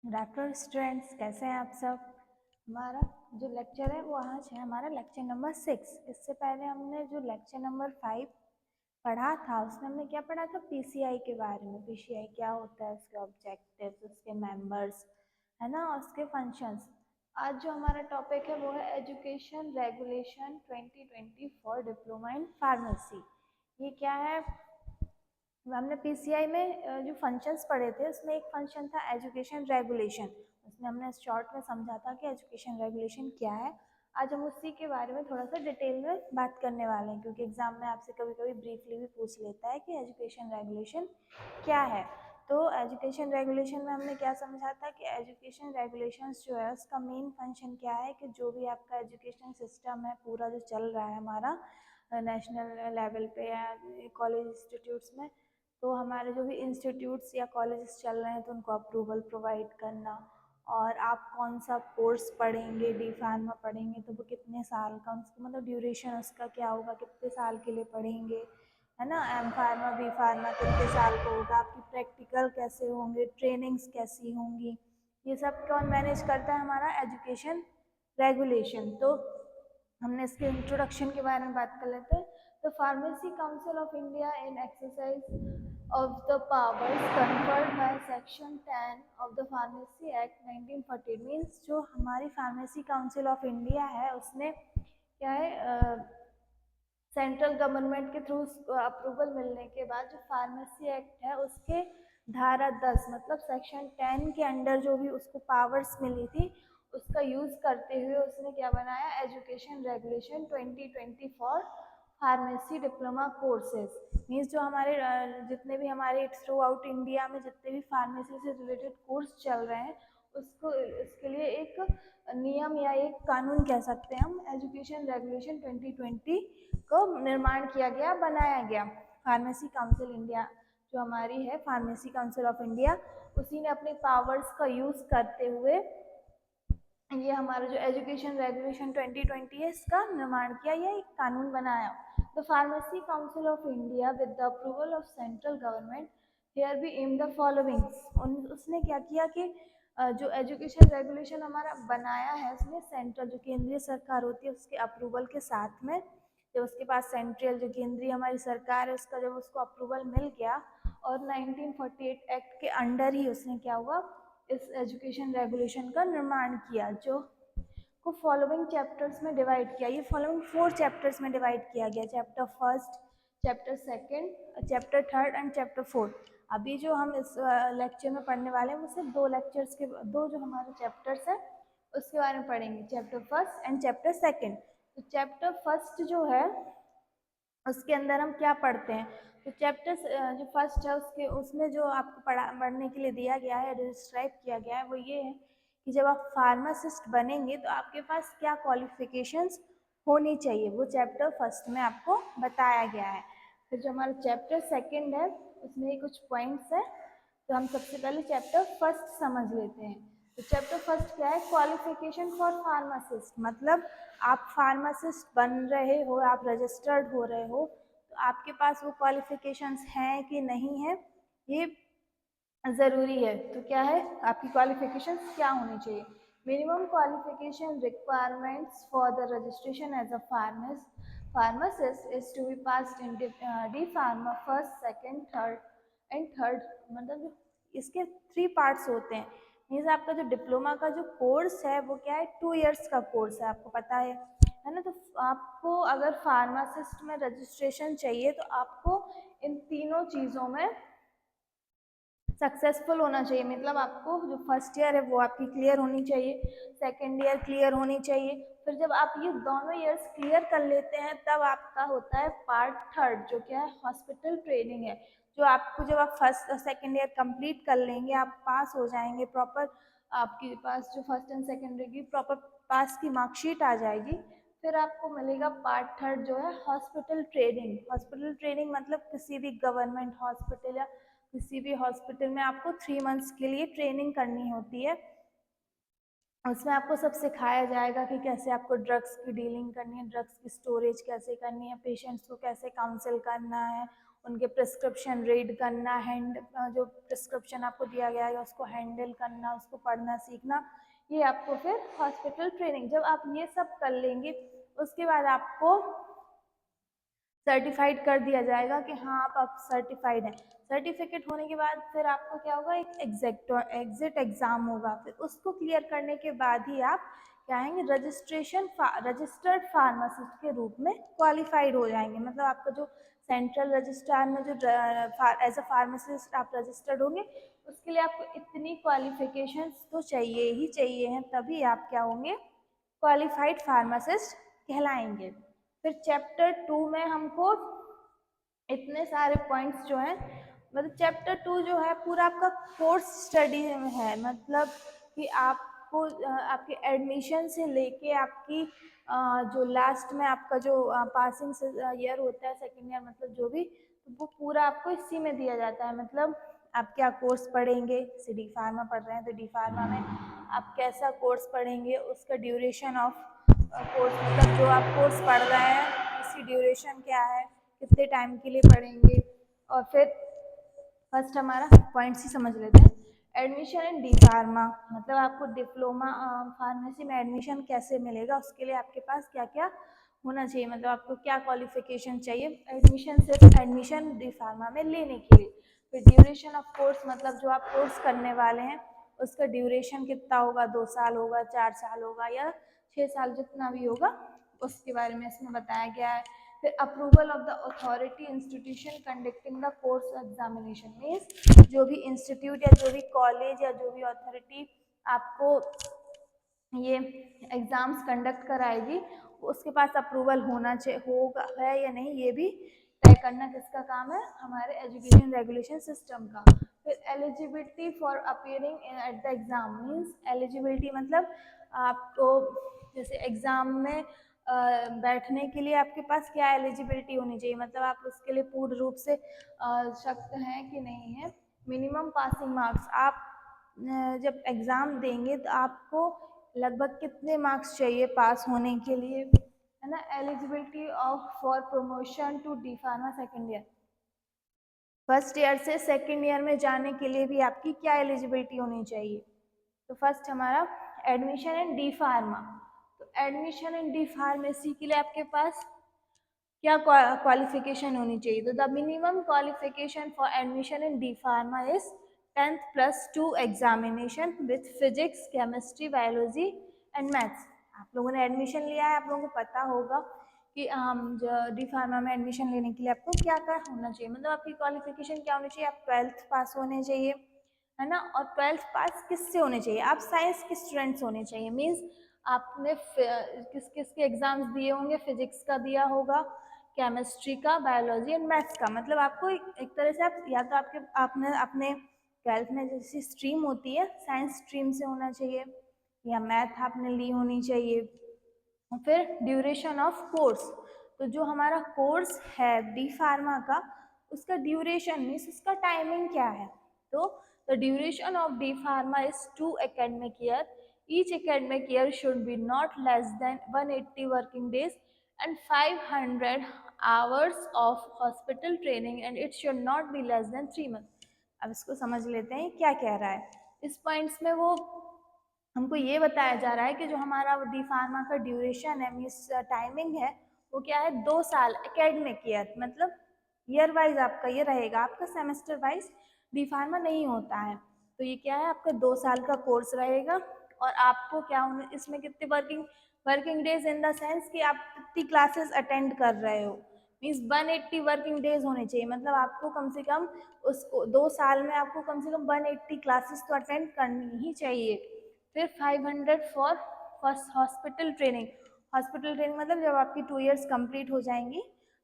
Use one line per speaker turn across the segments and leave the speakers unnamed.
Good afternoon students, कैसे हैं आप सब। हमारा जो लेक्चर है वो आज है हमारा लेक्चर नंबर 6। इससे पहले हमने जो लेक्चर नंबर 5 पढ़ा था उसमें हमने क्या पढ़ा था, पीसीआई के बारे में। पीसीआई क्या होता है, उसके ऑब्जेक्टिव्स, उसके मेंबर्स, है ना, उसके फंक्शंस। आज जो हमारा टॉपिक है वो है education regulation 2020 for diploma in pharmacy. ये क्या है, हमने पीसीआई में जो फंक्शंस पढ़े थे उसमें एक फंक्शन था एजुकेशन रेगुलेशन। उसमें हमने शॉर्ट में समझा था कि एजुकेशन रेगुलेशन क्या है। आज हम उसी के बारे में थोड़ा सा डिटेल में बात करने वाले हैं, क्योंकि एग्जाम में आपसे कभी कभी ब्रीफली भी पूछ लेता है कि एजुकेशन रेगुलेशन क्या है। तो एजुकेशन रेगुलेशन में हमने क्या समझा था कि एजुकेशन रेगुलेशंस जो है उसका मेन फंक्शन क्या है कि जो भी आपका एजुकेशन सिस्टम है पूरा जो चल रहा है हमारा नेशनल लेवल पे या कॉलेज इंस्टीट्यूट्स में, तो हमारे जो भी इंस्टीट्यूट्स या कॉलेजेस चल रहे हैं तो उनको अप्रूवल प्रोवाइड करना। और आप कौन सा कोर्स पढ़ेंगे, डी फार्मा पढ़ेंगे तो वो कितने साल का, उसका मतलब ड्यूरेशन उसका क्या होगा, कितने साल के लिए पढ़ेंगे, है ना। एम फार्मा, बी फार्मा कितने साल का होगा, आपकी प्रैक्टिकल कैसे होंगे, ट्रेनिंग्स कैसी होंगी, ये सब कौन मैनेज करता है, हमारा एजुकेशन रेगुलेशन। तो हमने इसके इंट्रोडक्शन के बारे में बात कर लेते हैं। The Pharmacy Council of India in exercise of the powers conferred by Section 10 of the Pharmacy Act 1940 means जो हमारी फार्मेसी काउंसिल ऑफ इंडिया है उसने क्या है, सेंट्रल गवर्नमेंट के थ्रू अप्रूवल मिलने के बाद जो फार्मेसी एक्ट है उसके धारा 10 मतलब सेक्शन 10 के अंडर जो भी उसको पावर्स मिली थी उसका यूज करते हुए उसने क्या बनाया, education regulation 2020 for pharmacy diploma courses. Means जो हमारे जितने भी हमारे थ्रू आउट इंडिया में जितने भी फार्मेसी से रिलेटेड कोर्स चल रहे हैं उसको इसके लिए एक नियम या एक कानून कह सकते हैं हम, एजुकेशन रेगुलेशन 2020 को निर्माण किया गया, बनाया गया। फार्मेसी काउंसिल इंडिया जो हमारी है, फार्मेसी काउंसिल ऑफ इंडिया, उसी ने अपने पावर्स का यूज करते हुए ये हमारा जो एजुकेशन रेगुलेशन 2020 है इसका निर्माण किया, या एक कानून बनाया। The pharmacy council of India with the approval of central government hereby make the following. उसने क्या किया कि जो एजुकेशन रेगुलेशन हमारा बनाया है उसमें सेंट्रल जो केंद्रीय सरकार होती है उसके अप्रूवल के साथ में, जब उसके पास सेंट्रल जो केंद्रीय हमारी सरकार है उसका जब उसको अप्रूवल मिल गया और 1948 एक्ट के अंडर ही उसने क्या हुआ, इस एजुकेशन रेगुलेशन का निर्माण किया, जो को फॉलोइंग चैप्टर्स में डिवाइड किया। ये फॉलोइंग 4 चैप्टर्स में डिवाइड किया गया, chapter first, chapter second, chapter third and chapter fourth. अभी जो हम इस लेक्चर में पढ़ने वाले हैं वो सिर्फ दो लेक्चर्स के दो जो हमारे चैप्टर्स हैं उसके बारे में पढ़ेंगे, chapter first and chapter second. तो चैप्टर फर्स्ट जो है उसके अंदर हम क्या पढ़ते हैं, तो चैप्टर जो फर्स्ट है उसके उसमें जो आपको पढ़ने के लिए दिया गया है, डिस्क्राइब किया गया है, वो ये है कि जब आप फार्मासिस्ट बनेंगे तो आपके पास क्या क्वालिफिकेशंस होनी चाहिए, वो चैप्टर फर्स्ट में आपको बताया गया है। फिर जो हमारा चैप्टर सेकंड है उसमें कुछ पॉइंट्स है, तो हम सबसे पहले चैप्टर फर्स्ट समझ लेते हैं। तो चैप्टर फर्स्ट क्या है, क्वालिफिकेशन फॉर फार्मासिस्ट, मतलब आप फार्मासिस्ट बन रहे हो, आप रजिस्टर्ड हो रहे हो, तो आपके पास वो क्वालिफिकेशंस हैं कि नहीं है ये ज़रूरी है। तो क्या है, आपकी क्वालिफिकेशंस क्या होनी चाहिए। Minimum qualification requirements for the registration as a pharmacist is to be passed in D pharma first second third and third, मतलब इसके 3 पार्ट्स होते हैं। मीन्स आपका जो डिप्लोमा का जो कोर्स है वो क्या है, 2 इयर्स का कोर्स है, आपको पता है ना। तो आपको अगर फार्मासिस्ट में रजिस्ट्रेशन चाहिए तो आपको इन तीनों चीज़ों में सक्सेसफुल होना चाहिए। मतलब आपको जो फर्स्ट ईयर है वो आपकी क्लियर होनी चाहिए, सेकेंड ईयर क्लियर होनी चाहिए। फिर जब आप ये दोनों ईयर्स क्लियर कर लेते हैं तब आपका होता है पार्ट थर्ड, जो क्या है, हॉस्पिटल ट्रेनिंग है। जो आपको जब आप फर्स्ट और सेकेंड ईयर कंप्लीट कर लेंगे, आप पास हो जाएंगे प्रॉपर, आपके पास जो फर्स्ट एंड सेकेंड ईयर की प्रॉपर पास की मार्कशीट आ जाएगी, फिर आपको मिलेगा पार्ट थर्ड जो है हॉस्पिटल ट्रेनिंग। हॉस्पिटल ट्रेनिंग मतलब किसी भी गवर्नमेंट हॉस्पिटल या किसी भी हॉस्पिटल में आपको 3 मंथ्स के लिए ट्रेनिंग करनी होती है। उसमें आपको सब सिखाया जाएगा कि कैसे आपको ड्रग्स की डीलिंग करनी है, ड्रग्स की स्टोरेज कैसे करनी है, पेशेंट्स को कैसे काउंसिल करना है, उनके प्रिस्क्रिप्शन रीड करना, जो प्रिस्क्रिप्शन आपको दिया गया है उसको हैंडल करना, उसको पढ़ना सीखना, ये आपको फिर हॉस्पिटल ट्रेनिंग। जब आप ये सब कर लेंगे उसके बाद आपको सर्टिफाइड कर दिया जाएगा कि हाँ आप सर्टिफाइड हैं। सर्टिफिकेट होने के बाद फिर आपको क्या होगा, एक एग्जिट एग्ज़ाम होगा। फिर उसको क्लियर करने के बाद ही आप क्या आएंगे, रजिस्टर्ड फार्मासिस्ट के रूप में क्वालिफाइड हो जाएंगे। मतलब आपका जो सेंट्रल रजिस्ट्रार में जो एज अ फार्मासिस्ट आप रजिस्टर्ड होंगे, उसके लिए आपको इतनी क्वालिफिकेशंस तो चाहिए ही चाहिए हैं, तभी आप क्या होंगे, क्वालिफाइड फार्मासिस्ट कहलाएंगे। फिर चैप्टर 2 में हमको इतने सारे पॉइंट्स जो हैं, मतलब चैप्टर 2 जो है पूरा आपका कोर्स स्टडी है। मतलब कि आपको आपके एडमिशन से लेके आपकी जो लास्ट में आपका जो पासिंग ईयर होता है, सेकेंड ईयर, मतलब जो भी, तो वो पूरा आपको इसी में दिया जाता है। मतलब आप क्या कोर्स पढ़ेंगे, जैसे डी फार्मा पढ़ रहे हैं तो डी फार्मा में आप कैसा कोर्स पढ़ेंगे, उसका ड्यूरेशन ऑफ कोर्स, मतलब जो आप कोर्स पढ़ रहे हैं उसकी ड्यूरेशन क्या है, कितने टाइम के लिए पढ़ेंगे। और फिर फर्स्ट हमारा पॉइंट्स ही समझ लेते हैं। एडमिशन इन डी फार्मा, मतलब आपको डिप्लोमा फार्मेसी में एडमिशन कैसे मिलेगा, उसके लिए आपके पास क्या क्या होना चाहिए, मतलब आपको क्या क्वालिफिकेशन चाहिए एडमिशन, सिर्फ एडमिशन डी फार्मा में लेने के लिए। फिर ड्यूरेशन ऑफ कोर्स, मतलब जो आप कोर्स करने वाले हैं उसका ड्यूरेशन कितना होगा, 2 साल होगा, 4 साल होगा या 6 साल, जितना भी होगा उसके बारे में इसमें बताया गया है। फिर approval of the authority institution conducting the course examination, means जो भी इंस्टीट्यूट या जो भी कॉलेज या जो भी अथॉरिटी आपको ये एग्ज़ाम्स कंडक्ट कराएगी, उसके पास अप्रूवल होना चाहिए, होगा है या नहीं, ये भी तय करना किसका काम है, हमारे एजुकेशन रेगुलेशन सिस्टम का। फिर eligibility for appearing at the exam, means eligibility मतलब आपको जैसे एग्ज़ाम में बैठने के लिए आपके पास क्या एलिजिबिलिटी होनी चाहिए, मतलब आप उसके लिए पूर्ण रूप से शक्त हैं कि नहीं है। मिनिमम पासिंग मार्क्स, आप जब एग्ज़ाम देंगे तो आपको लगभग कितने मार्क्स चाहिए पास होने के लिए, है ना। Eligibility of for promotion to D pharma second year, first year से सेकेंड ईयर में जाने के लिए भी आपकी क्या एलिजिबिलिटी होनी चाहिए। तो फर्स्ट हमारा एडमिशन इन डी फार्मा, तो एडमिशन इन डी फार्मेसी के लिए आपके पास क्या क्वालिफिकेशन होनी चाहिए, तो the minimum qualification for admission in D pharma is 10th+2 examination with physics, chemistry, biology and maths. आप लोगों ने एडमिशन लिया है, आप लोगों को पता होगा कि डी फार्मा में एडमिशन लेने के लिए आपको क्या क्या होना चाहिए, मतलब आपकी क्वालिफिकेशन क्या होनी चाहिए, आप 12th पास होने चाहिए, है ना। और 12th पास किससे होने चाहिए, आप साइंस के स्टूडेंट्स होने चाहिए, मीन्स आपने किस किस के एग्जाम्स दिए होंगे, फिजिक्स का दिया होगा, केमिस्ट्री का, बायोलॉजी एंड मैथ्स का। मतलब आपको एक तरह से आप या तो आपने अपने 12th में जैसी स्ट्रीम होती है साइंस स्ट्रीम से होना चाहिए, या मैथ आपने ली होनी चाहिए। फिर ड्यूरेशन ऑफ कोर्स, तो जो हमारा कोर्स है डी फार्मा का, उसका ड्यूरेशन मीन्स उसका टाइमिंग क्या है, तो the duration of D pharma is 2 academic year, each academic year should be not less than 180 working days and 500 hours of hospital training and it should not be less than 3 months। अब इसको समझ लेते हैं क्या कह रहा है। इस पॉइंट्स में वो हमको ये बताया जा रहा है कि जो हमारा डी फार्मा का ड्यूरेशन है, मीन्स टाइमिंग है, वो क्या है, 2 साल एकेडमिक ईयर, मतलब ईयर वाइज आपका ये रहेगा, आपका सेमेस्टर वाइज डी फार्मा नहीं होता है। तो ये क्या है, आपका 2 साल का कोर्स रहेगा। और आपको क्या होना, इसमें कितने working days in the sense कि आप कितनी क्लासेस अटेंड कर रहे हो, मीन्स 180 वर्किंग डेज होने चाहिए, मतलब आपको कम से कम उसको 2 साल में आपको कम से कम 180 क्लासेस तो अटेंड करनी ही चाहिए। फिर 500 for first hospital training, hospital training मतलब जब आपकी 2 इयर्स कंप्लीट हो जाएंगी,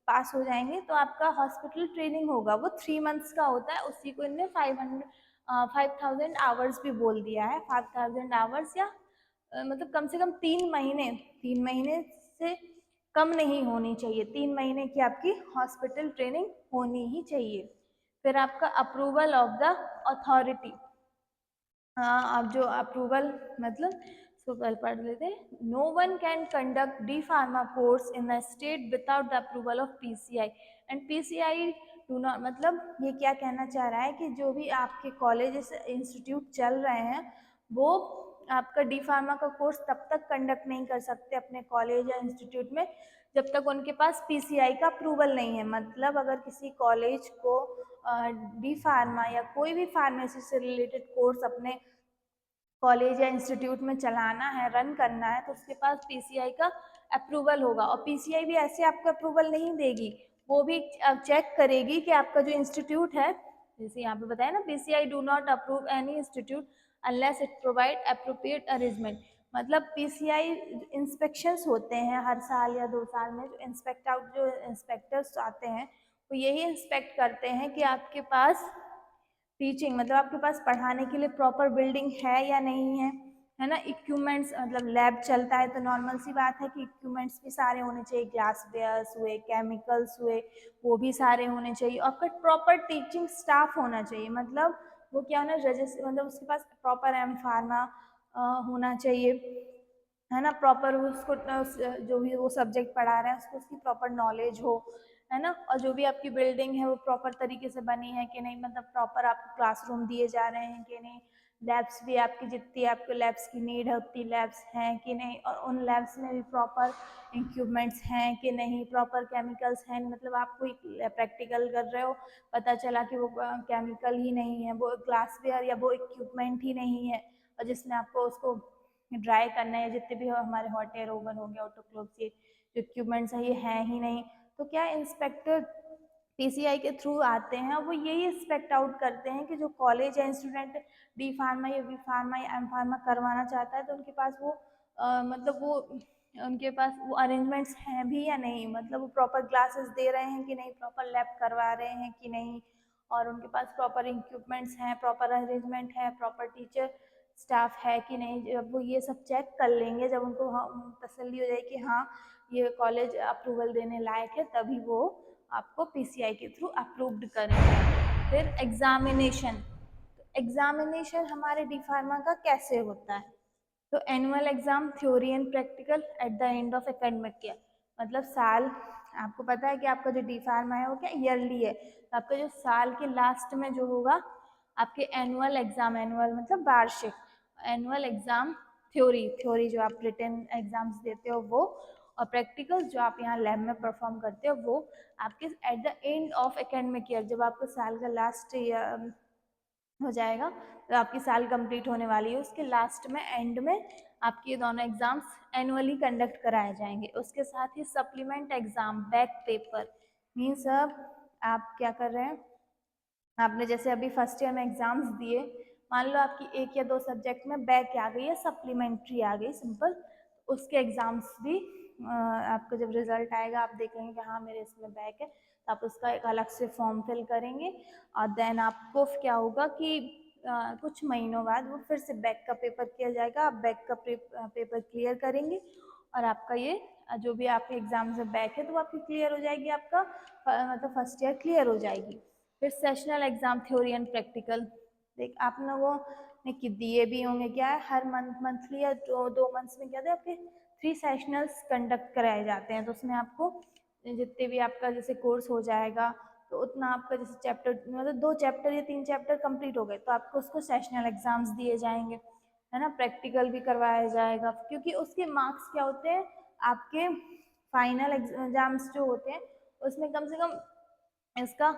पास हो जाएंगे, तो आपका हॉस्पिटल ट्रेनिंग होगा, वो 3 मंथ्स का होता है, उसी को इनने 5000 आवर्स भी बोल दिया है। 5000 आवर्स या मतलब कम से कम 3 महीने से कम नहीं होनी चाहिए, 3 महीने की आपकी हॉस्पिटल ट्रेनिंग होनी ही चाहिए। फिर आपका अप्रूवल ऑफ द अथॉरिटी, हाँ अब जो अप्रूवल मतलब इसको कल पढ़ लेते हैं। No one can conduct D pharma course in the state without the approval of PCI and PCI do not मतलब ये क्या कहना चाह रहा है कि जो भी आपके कॉलेज इंस्टीट्यूट चल रहे हैं वो आपका डी फार्मा का कोर्स तब तक कंडक्ट नहीं कर सकते अपने कॉलेज या इंस्टीट्यूट में जब तक उनके पास पीसीआई का अप्रूवल नहीं है। मतलब अगर किसी कॉलेज को डी फार्मा या कोई भी फार्मेसी से रिलेटेड कोर्स अपने कॉलेज या इंस्टीट्यूट में चलाना है, रन करना है, तो उसके पास पीसीआई का अप्रूवल होगा। और पीसीआई भी ऐसे आपको अप्रूवल नहीं देगी, वो भी चेक करेगी कि आपका जो इंस्टीट्यूट है, जैसे यहाँ पे बताया ना, PCI do not approve any institute unless it provide appropriate arrangement. मतलब पीसीआई इंस्पेक्शंस होते हैं हर साल या 2 साल में, जो इंस्पेक्टर्स आते हैं वो यही इंस्पेक्ट करते हैं कि आपके पास टीचिंग मतलब आपके पास पढ़ाने के लिए प्रॉपर बिल्डिंग है या नहीं है ना। इक्विपमेंट्स मतलब लैब चलता है तो नॉर्मल सी बात है कि इक्विपमेंट्स भी सारे होने चाहिए, ग्लास वेयर्स हुए, केमिकल्स हुए, वो भी सारे होने चाहिए। और फिर प्रॉपर टीचिंग स्टाफ होना चाहिए, मतलब वो क्या होना रजिस्टर, मतलब उसके पास प्रॉपर एम फार्मा होना चाहिए, है ना। प्रॉपर उसको जो भी वो सब्जेक्ट पढ़ा रहे हैं उसको उसकी प्रॉपर नॉलेज हो, है ना। और जो भी आपकी बिल्डिंग है वो प्रॉपर तरीके से बनी है कि नहीं, मतलब प्रॉपर आपको क्लासरूम दिए जा रहे हैं कि नहीं, लैब्स भी आपकी जितनी आपको लैब्स की नीड है उतनी लैब्स हैं कि नहीं, और उन लैब्स में भी प्रॉपर इक्विपमेंट्स हैं कि नहीं, प्रॉपर केमिकल्स हैं। मतलब आप कोई प्रैक्टिकल कर रहे हो, पता चला कि वो केमिकल ही नहीं है, वो ग्लासवेयर या वो इक्विपमेंट ही नहीं है, और जिसमें आपको उसको ड्राई करना है, जितने भी हो हमारे हॉट एयर ओवन हो गया, ऑटोक्लेव्स, ये जो इक्विपमेंट्स हैं ये हैं ही नहीं, तो क्या इंस्पेक्टर पीसीआई के थ्रू आते हैं। वो यही इंस्पेक्ट आउट करते हैं कि जो कॉलेज या स्टूडेंट डी फार्मा या बी फार्मा या एम फार्मा करवाना चाहता है तो उनके पास वो मतलब वो उनके पास वो अरेंजमेंट्स हैं भी या नहीं, मतलब वो प्रॉपर क्लासेस दे रहे हैं कि नहीं, प्रॉपर लैब करवा रहे हैं कि नहीं, और उनके पास प्रॉपर इक्विपमेंट्स हैं, प्रॉपर अरेंजमेंट है, प्रॉपर टीचर स्टाफ है कि नहीं। जब वो ये सब चेक कर लेंगे, जब उनको तसल्ली हो जाए कि हाँ ये कॉलेज अप्रूवल देने लायक है, तभी वो आपको पीसीआई के थ्रू अप्रूव्ड करेंगे। फिर एग्जामिनेशन, एग्जामिनेशन हमारे डी फार्मा का कैसे होता है, तो annual exam, theory and practical at the end of academic year. मतलब साल, आपको पता है कि आपका जो डी फार्मा है वो क्या ईयरली है, तो आपका जो साल के लास्ट में जो होगा आपके एनुअल एग्जाम, एनुअल मतलब वार्षिक, एनुअल एग्जाम, थ्योरी जो आप रिटन एग्जाम्स देते हो वो, और प्रैक्टिकल जो आप यहाँ लैब में परफॉर्म करते हो वो आपके at the end of academic year, जब आपका साल का लास्ट ईयर हो जाएगा, तो आपकी साल कंप्लीट होने वाली है, उसके लास्ट में एंड में आपके दोनों एग्जाम्स एनुअली कंडक्ट कराए जाएंगे। उसके साथ ही supplement exam, back paper, means अब आप क्या कर रहे हैं, आपने जैसे अभी फर्स्ट ईयर में एग्जाम्स दिए, मान लो आपकी 1 या 2 सब्जेक्ट में बैक आ गई है, सप्लीमेंट्री आ गई सिंपल, उसके एग्जाम्स भी आपका जब रिजल्ट आएगा आप देखेंगे कि हाँ मेरे इसमें बैक है, तो आप उसका एक अलग से फॉर्म फिल करेंगे, और देन आपको क्या होगा कि कुछ महीनों बाद वो फिर से बैक का पेपर किया जाएगा, आप बैक का पेपर क्लियर करेंगे, और आपका ये जो भी आपके एग्जाम से बैक है तो वो आपकी क्लियर हो जाएगी, आपका मतलब फर्स्ट ईयर क्लियर हो जाएगी। फिर sessional exam, theory and practical, देख आप लोगों ने कि दिए भी होंगे, क्या है हर मंथली या 2 मंथ्स में क्या थे आपके 3 सेशनल्स कंडक्ट कराए जाते हैं, तो उसमें आपको जितने भी आपका जैसे कोर्स हो जाएगा तो उतना आपका जैसे चैप्टर मतलब 2 चैप्टर या 3 चैप्टर कंप्लीट हो गए तो आपको उसको सेशनल एग्जाम्स दिए जाएंगे, है ना। प्रैक्टिकल भी करवाया जाएगा, क्योंकि उसके मार्क्स क्या होते हैं आपके फाइनल एग्जाम्स जो होते हैं उसमें कम से कम इसका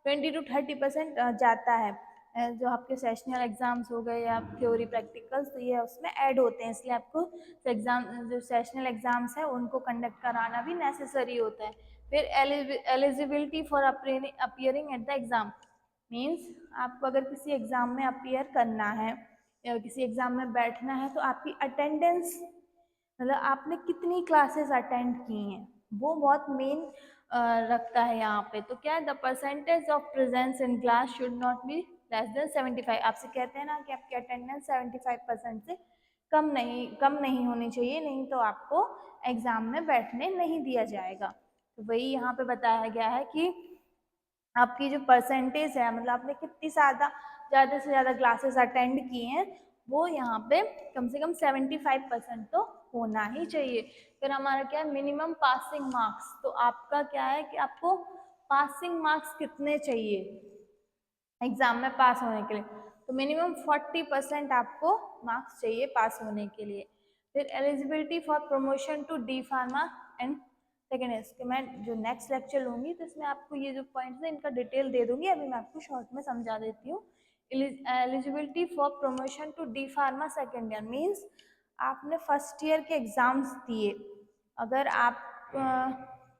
20 to 30% जाता है, जो आपके सेशनल एग्जाम्स हो गए या थ्योरी प्रैक्टिकल्स, तो ये उसमें ऐड होते हैं, इसलिए आपको एग्जाम जो सेशनल एग्जाम्स है उनको कंडक्ट कराना भी नेसेसरी होता है। फिर eligibility for appearing at the exam, means आपको अगर किसी एग्जाम में अपियर करना है या किसी एग्जाम में बैठना है तो आपकी अटेंडेंस, मतलब आपने कितनी क्लासेस अटेंड की हैं वो बहुत मेन रखता है यहाँ पे। तो क्या है, the percentage of presence in class should not be less than 75। आपसे कहते हैं ना कि आपकी अटेंडेंस 75% से कम नहीं होनी चाहिए, नहीं तो आपको एग्जाम में बैठने नहीं दिया जाएगा। तो वही यहाँ पे बताया गया है कि आपकी जो परसेंटेज है, मतलब आपने कितनी ज़्यादा से ज़्यादा क्लासेस अटेंड की हैं, वो यहाँ पे कम से कम 75% तो होना ही चाहिए। फिर हमारा क्या है, मिनिमम पासिंग मार्क्स, तो आपका क्या है कि आपको पासिंग मार्क्स कितने चाहिए एग्जाम में पास होने के लिए, तो मिनिमम 40% आपको मार्क्स चाहिए पास होने के लिए। फिर eligibility for promotion to D pharma and second year, इसके मैं जो नेक्स्ट लेक्चर लूंगी तो इसमें आपको ये जो पॉइंट्स है इनका डिटेल दे दूंगी, अभी मैं आपको शॉर्ट में समझा देती हूँ। Eligibility for promotion to D pharma second year means आपने फर्स्ट ईयर के एग्जाम्स दिए, अगर आप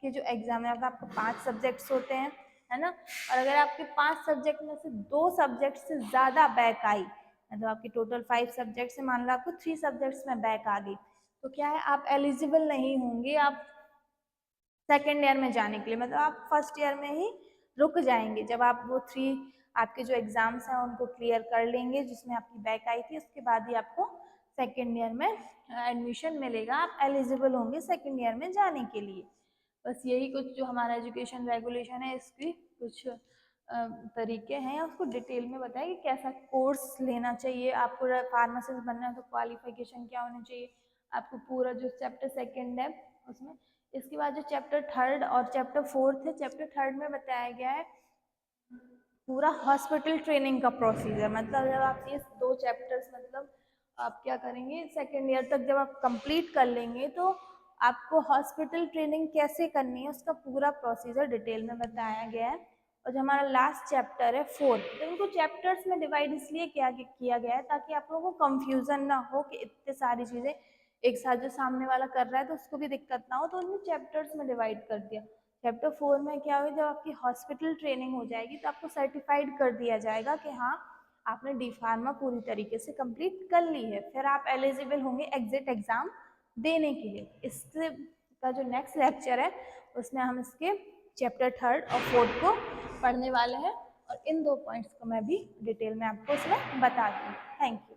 के जो एग्जाम है, अगर आपको 5 सब्जेक्ट्स होते हैं, है ना, और अगर आपके 5 सब्जेक्ट में से 2 सब्जेक्ट से ज़्यादा बैक आई, मतलब आपकी टोटल 5 सब्जेक्ट से मान लो आपको 3 सब्जेक्ट्स में बैक आ गई, तो क्या है, आप एलिजिबल नहीं होंगे आप सेकेंड ईयर में जाने के लिए, मतलब आप फर्स्ट ईयर में ही रुक जाएंगे। जब आप वो 3 आपके जो एग्जाम्स हैं उनको क्लियर कर लेंगे जिसमें आपकी बैक आई थी, उसके बाद ही आपको सेकेंड ईयर में एडमिशन मिलेगा, आप एलिजिबल होंगे सेकेंड ईयर में जाने के लिए। बस यही कुछ जो हमारा एजुकेशन रेगुलेशन है इसकी कुछ तरीके हैं, उसको डिटेल में बताया कि कैसा कोर्स लेना चाहिए, आपको फार्मासिस्ट बनना है तो क्वालिफिकेशन क्या होनी चाहिए, आपको पूरा जो चैप्टर सेकेंड है उसमें। इसके बाद जो चैप्टर थर्ड और चैप्टर फोर्थ है, चैप्टर थर्ड में बताया गया है पूरा हॉस्पिटल ट्रेनिंग का प्रोसीजर, मतलब जब आप ये 2 चैप्टर्स मतलब आप क्या करेंगे सेकेंड ईयर तक जब आप कंप्लीट कर लेंगे तो आपको हॉस्पिटल ट्रेनिंग कैसे करनी है उसका पूरा प्रोसीजर डिटेल में बताया गया है। और जो हमारा लास्ट चैप्टर है फोर्थ, तो इनको चैप्टर्स में डिवाइड इसलिए किया गया है ताकि आप लोगों को कंफ्यूजन ना हो कि इतने सारी चीज़ें एक साथ जो सामने वाला कर रहा है तो उसको भी दिक्कत ना हो, तो उन्हें चैप्टर्स में डिवाइड कर दिया। चैप्टर 4 में क्या हुआ, जब आपकी हॉस्पिटल ट्रेनिंग हो जाएगी तो आपको सर्टिफाइड कर दिया जाएगा कि हाँ आपने डी फार्मा पूरी तरीके से कंप्लीट कर ली है, फिर आप एलिजिबल होंगे एग्जिट एग्जाम देने के लिए। इससे का जो नेक्स्ट लेक्चर है उसमें हम इसके चैप्टर थर्ड और फोर्थ को पढ़ने वाले हैं, और इन 2 पॉइंट्स को मैं भी डिटेल में आपको उसमें बता दूँ। Thank you.